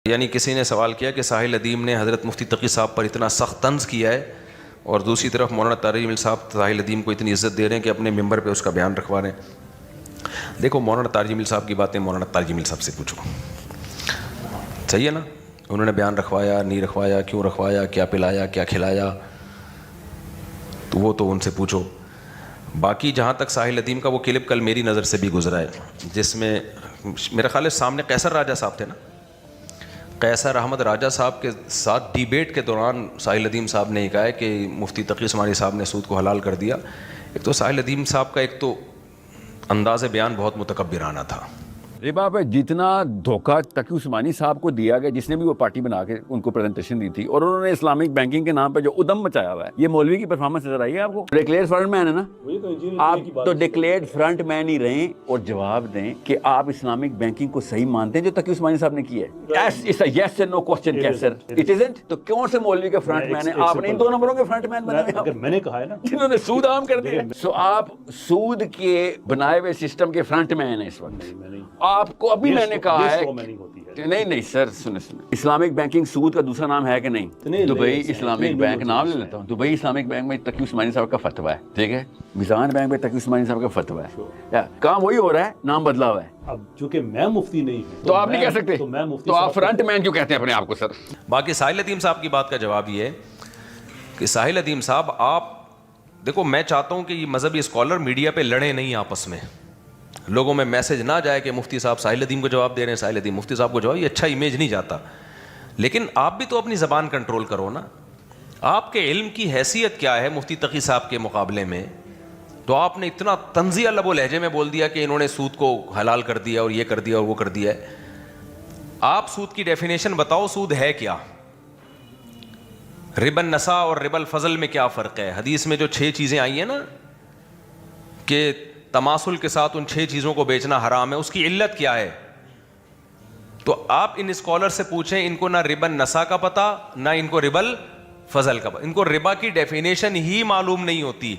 یعنی کسی نے سوال کیا کہ ساحل ادیم نے حضرت مفتی تقی صاحب پر اتنا سخت طنز کیا ہے اور دوسری طرف مولانا طارق جمیل صاحب ساحل ادیم کو اتنی عزت دے رہے ہیں کہ اپنے ممبر پہ اس کا بیان رکھوا رہے ہیں. دیکھو مولانا طارق جمیل صاحب کی باتیں مولانا طارق جمیل صاحب سے پوچھو, صحیح ہے نا؟ انہوں نے بیان رکھوایا نہیں رکھوایا, کیوں رکھوایا, کیا پلایا کیا کھلایا, تو وہ تو ان سے پوچھو. باقی جہاں تک ساحل ادیم کا وہ کلپ کل میری نظر سے بھی گزرا ہے جس میں میرا خیال ہے سامنے قیصر راجہ صاحب تھے نا, قیصر احمد راجہ صاحب کے ساتھ ڈیبیٹ کے دوران ساحل ادیم صاحب نے یہ کہا ہے کہ مفتی تقی عثمانی صاحب نے سود کو حلال کر دیا. ایک تو ساحل ادیم صاحب کا ایک تو انداز بیان بہت متکبرانہ تھا. ربا پہ جتنا دھوکہ تقی عثمانی صاحب کو دیا گیا, جس نے بھی وہ پارٹی بنا کے ان کو پریزنٹیشن دی تھی, اور انہوں نے اسلامک بینکنگ کے نام پہ جو ادم مچایا ہوا ہے, یہ مولوی کی پرفارمنس نظر آئی ہے آپ کو؟ ڈکلیئر فرنٹ مین ہے نا آپ, تو ڈکلیئر فرنٹ مین ہی رہیں اور جواب دیں کہ آپ اسلامک بینکنگ کو صحیح مانتے ہیں جو تقی عثمانی صاحب نے کی ہے. یس نو کوسچن کیسر اٹ ازنٹ. تو کون سے مولوی کے فرنٹ مین ہیں آپ؟ نے ان دو نمبروں کے فرنٹ مین بنے ہوئے, میں نے کہا ہے نا, جنہوں نے سود عام کر دیا. سو آپ سود کے بنائے ہوئے سسٹم کے فرنٹ مین ہیں اس وقت. آپ کو ابھی میں نے کہا ہے نہیں سر سنیں, اسلامک بینکنگ سود کا دوسرا نام ہے کہ نہیں؟ دبئی اسلامک بینک نام لے لیتا ہوں. دبئی اسلامک بینک میں تقی عثمانی صاحب کا فتویٰ ہے, ٹھیک ہے. میزان بینک میں تقی عثمانی صاحب کا فتویٰ ہے, کام وہی ہو رہا ہے, نام بدلا ہوا ہے. اب چونکہ میں مفتی نہیں ہوں تو آپ نہیں کہہ سکتے, تو آپ فرنٹ مین کیوں کہتے ہیں اپنے آپ کو سر؟ باقی ساحل ادیم صاحب کی بات کا جواب یہ ہے کہ ساحل ادیم صاحب آپ دیکھو, میں چاہتا ہوں کہ یہ مذہبی اسکالر میڈیا پہ لڑیں نہیں آپس میں, لوگوں میں میسج نہ جائے کہ مفتی صاحب ساحل ادیم کو جواب دے رہے ہیں, ساحل ادیم مفتی صاحب کو جواب, یہ اچھا امیج نہیں جاتا. لیکن آپ بھی تو اپنی زبان کنٹرول کرو نا. آپ کے علم کی حیثیت کیا ہے مفتی تقی صاحب کے مقابلے میں؟ تو آپ نے اتنا طنزیہ لب و لہجے میں بول دیا کہ انہوں نے سود کو حلال کر دیا اور یہ کر دیا اور وہ کر دیا ہے. آپ سود کی ڈیفینیشن بتاؤ, سود ہے کیا؟ ربا النساء اور ربا الفضل میں کیا فرق ہے؟ حدیث میں جو 6 چیزیں آئی ہیں نا کہ تماثل کے ساتھ ان 6 چیزوں کو بیچنا حرام ہے, اس کی علت کیا ہے؟ تو آپ ان اسکالر سے پوچھیں, ان کو نہ ربا النساء کا پتہ نہ ان کو ربا الفضل کا پتہ. ان کو ربا کی ڈیفینیشن ہی معلوم نہیں ہوتی.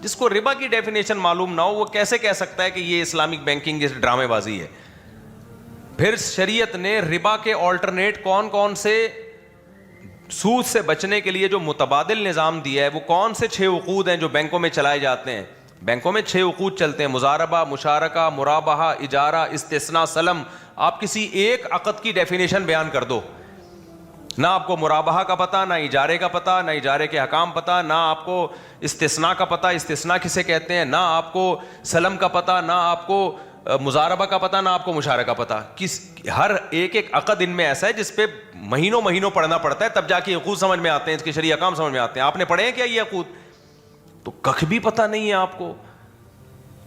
جس کو ربا کی ڈیفینیشن معلوم نہ ہو وہ کیسے کہہ سکتا ہے کہ یہ اسلامک بینکنگ جیسے ڈرامے بازی ہے؟ پھر شریعت نے ربا کے آلٹرنیٹ کون کون سے سود سے بچنے کے لیے جو متبادل نظام دیا ہے, وہ کون سے 6 عقود ہیں جو بینکوں میں چلائے جاتے ہیں؟ بینکوں میں 6 عقود چلتے ہیں, مضاربہ, مشارکہ, مرابحہ, اجارہ, استثناء, سلم. آپ کسی ایک عقد کی ڈیفینیشن بیان کر دو, نہ آپ کو مرابحہ کا پتہ, نہ اجارے کا پتہ, نہ اجارے کے حکام پتہ, نہ آپ کو استثناء کا پتہ, استثناء کسے کہتے ہیں, نہ آپ کو سلم کا پتہ, نہ آپ کو مضاربہ کا پتہ, نہ آپ کو مشارکہ کا پتہ. ہر ایک عقد ان میں ایسا ہے جس پہ مہینوں پڑھنا پڑتا ہے, تب جا کے عقود سمجھ میں آتے ہیں, اس کے شرعی احکام سمجھ میں آتے ہیں. آپ نے پڑھے ہیں کیا یہ عقود؟ تو کخ بھی پتہ نہیں ہے آپ کو,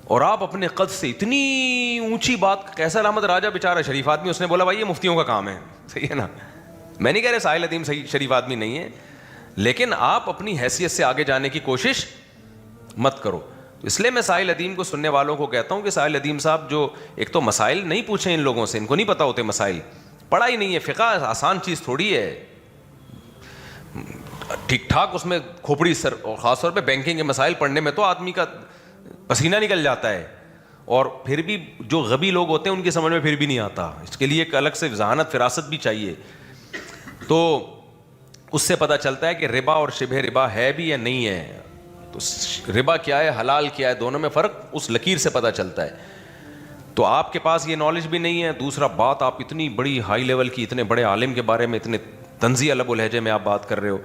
اور آپ اپنے قد سے اتنی اونچی بات. قیصر احمد راجہ بیچارہ شریف آدمی, اس نے بولا بھائی یہ مفتیوں کا کام ہے, صحیح ہے نا. میں نہیں کہہ رہا ساحل ادیم صحیح شریف آدمی نہیں ہے, لیکن آپ اپنی حیثیت سے آگے جانے کی کوشش مت کرو. اس لیے میں ساحل ادیم کو سننے والوں کو کہتا ہوں کہ ساحل ادیم صاحب جو ایک تو مسائل نہیں پوچھیں ان لوگوں سے, ان کو نہیں پتہ ہوتے مسائل, پڑھا ہی نہیں ہے. فقہ آسان چیز تھوڑی ہے, ٹھیک ٹھاک اس میں کھوپڑی سر, اور خاص طور پہ بینکنگ کے مسائل پڑھنے میں تو آدمی کا پسینہ نکل جاتا ہے. اور پھر بھی جو غبی لوگ ہوتے ہیں ان کی سمجھ میں پھر بھی نہیں آتا, اس کے لیے ایک الگ سے ذہانت فراست بھی چاہیے. تو اس سے پتہ چلتا ہے کہ ربا اور شبہ ربا ہے بھی یا نہیں ہے. تو ربا کیا ہے, حلال کیا ہے, دونوں میں فرق اس لکیر سے پتہ چلتا ہے. تو آپ کے پاس یہ نالج بھی نہیں ہے. دوسرا بات, آپ اتنی بڑی ہائی لیول کی, اتنے بڑے عالم کے بارے میں اتنے طنزیہ لب و لہجے میں آپ بات کر رہے ہو.